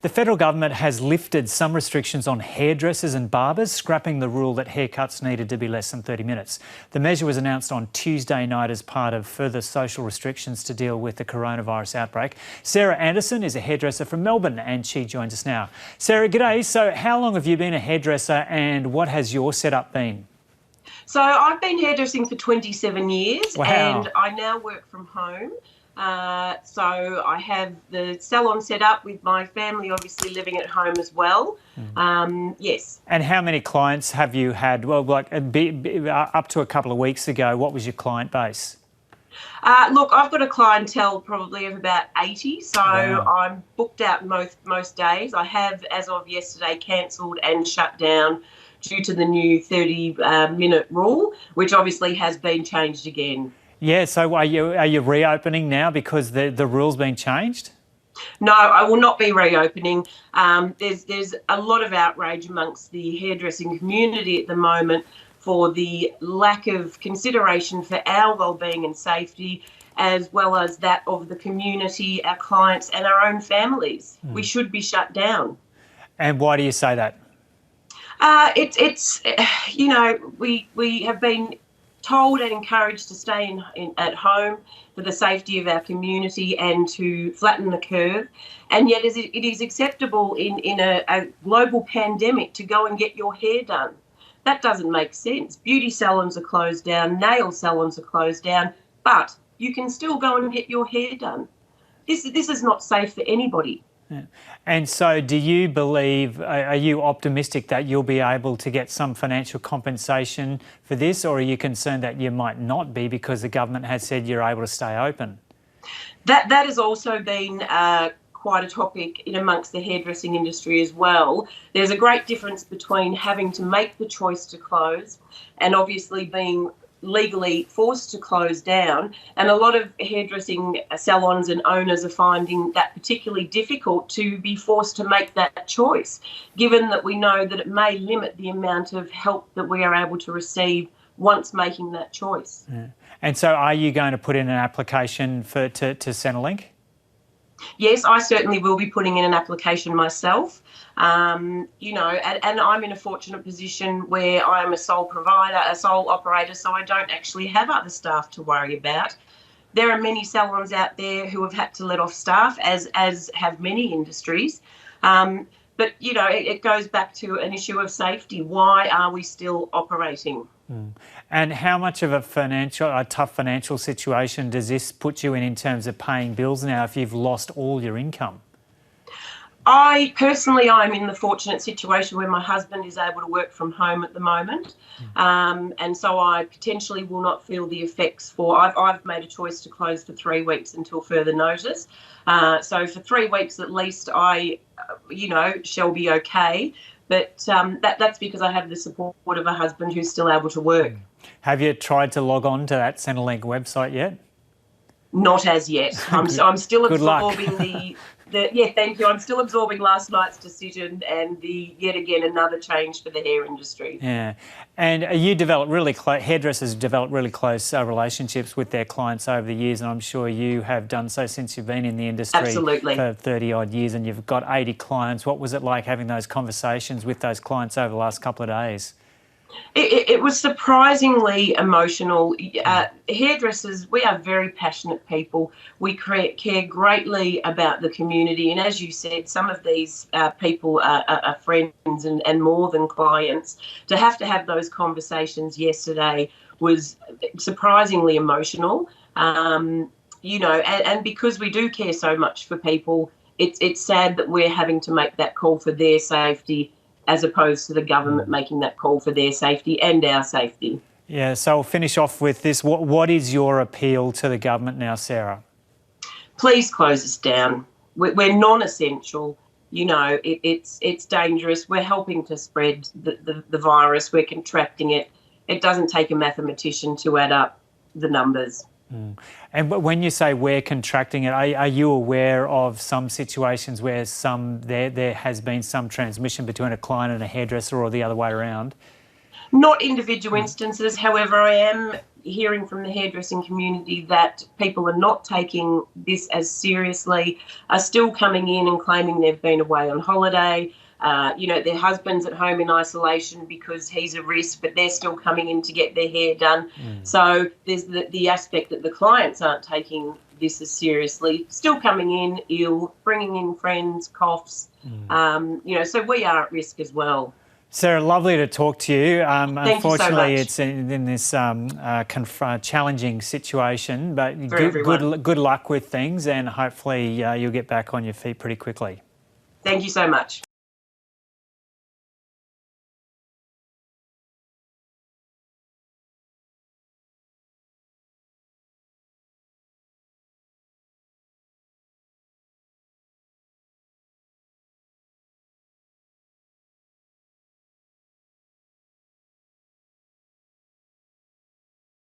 The federal government has lifted some restrictions on hairdressers and barbers, scrapping the rule that haircuts needed to be less than 30 minutes. The measure was announced on Tuesday night as part of further social restrictions to deal with the coronavirus outbreak. Sarah Anderson is a hairdresser from Melbourne and she joins us now. Sarah, g'day. So how long have you been a hairdresser and what has your setup been? So I've been hairdressing for 27 years. Wow. And I now work from home. So I have the salon set up with my family obviously living at home as well. Yes. And how many clients have you had? Well, up to a couple of weeks ago, what was your client base? Look, I've got a clientele probably of about 80, so Wow. I'm booked out most days. I have, as of yesterday, cancelled and shut down due to the new 30-minute rule, which obviously has been changed again. Yeah, so are you reopening now because the rule's been changed? No, I will not be reopening. There's a lot of outrage amongst the hairdressing community at the moment for the lack of consideration for our wellbeing and safety, as well as that of the community, our clients and our own families. We should be shut down. And why do you say that? It's you know, we have been told and encouraged to stay at home for the safety of our community and to flatten the curve. And yet it is acceptable in a global pandemic to go and get your hair done. That doesn't make sense. Beauty salons are closed down, nail salons are closed down, but you can still go and get your hair done. This is not safe for anybody. Yeah. And so do you believe, are you optimistic that you'll be able to get some financial compensation for this, or are you concerned that you might not be because the government has said you're able to stay open? That has also been quite a topic in amongst the hairdressing industry as well. There's a great difference between having to make the choice to close and obviously being legally forced to close down, and a lot of hairdressing salons and owners are finding that particularly difficult to be forced to make that choice, given that we know that it may limit the amount of help that we are able to receive once making that choice. Yeah. And so are you going to put in an application to Centrelink? Yes, I certainly will be putting in an application myself. You know, and I'm in a fortunate position where I am a sole provider, a sole operator, so I don't actually have other staff to worry about. There are many salons out there who have had to let off staff, as have many industries. But, you know, it goes back to an issue of safety. Why are we still operating? And how much of a tough financial situation does this put you in terms of paying bills now if you've lost all your income? I'm in the fortunate situation where my husband is able to work from home at the moment. And so I potentially will not feel the effects I've made a choice to close for 3 weeks until further notice. So for 3 weeks at least I, shall be okay. But that's because I have the support of a husband who's still able to work. Have you tried to log on to that Centrelink website yet? Not as yet. I'm still absorbing thank you. I'm still absorbing last night's decision and yet again another change for the hair industry. Yeah, and hairdressers develop really close relationships with their clients over the years, and I'm sure you have done so since you've been in the industry. Absolutely. For 30 odd years, and you've got 80 clients. What was it like having those conversations with those clients over the last couple of days? It was surprisingly emotional. Hairdressers, we are very passionate people. We care greatly about the community. And as you said, some of these people are friends and more than clients. To have those conversations yesterday was surprisingly emotional. And because we do care so much for people, it's sad that we're having to make that call for their safety as opposed to the government making that call for their safety and our safety. Yeah, so I'll finish off with this. What is your appeal to the government now, Sarah? Please close us down. We're non-essential. You know, it's dangerous. We're helping to spread the virus. We're contracting it. It doesn't take a mathematician to add up the numbers. And when you say we're contracting it, are you aware of some situations where there has been some transmission between a client and a hairdresser or the other way around? Not individual instances. However, I am hearing from the hairdressing community that people are not taking this as seriously, are still coming in and claiming they've been away on holiday. Their husband's at home in isolation because he's a risk, but they're still coming in to get their hair done. So there's the aspect that the clients aren't taking this as seriously, still coming in ill, bringing in friends, coughs. So we are at risk as well. Sarah, lovely to talk to you. You Unfortunately, so much. it's in this challenging situation, but good luck with things, and hopefully you'll get back on your feet pretty quickly. Thank you so much.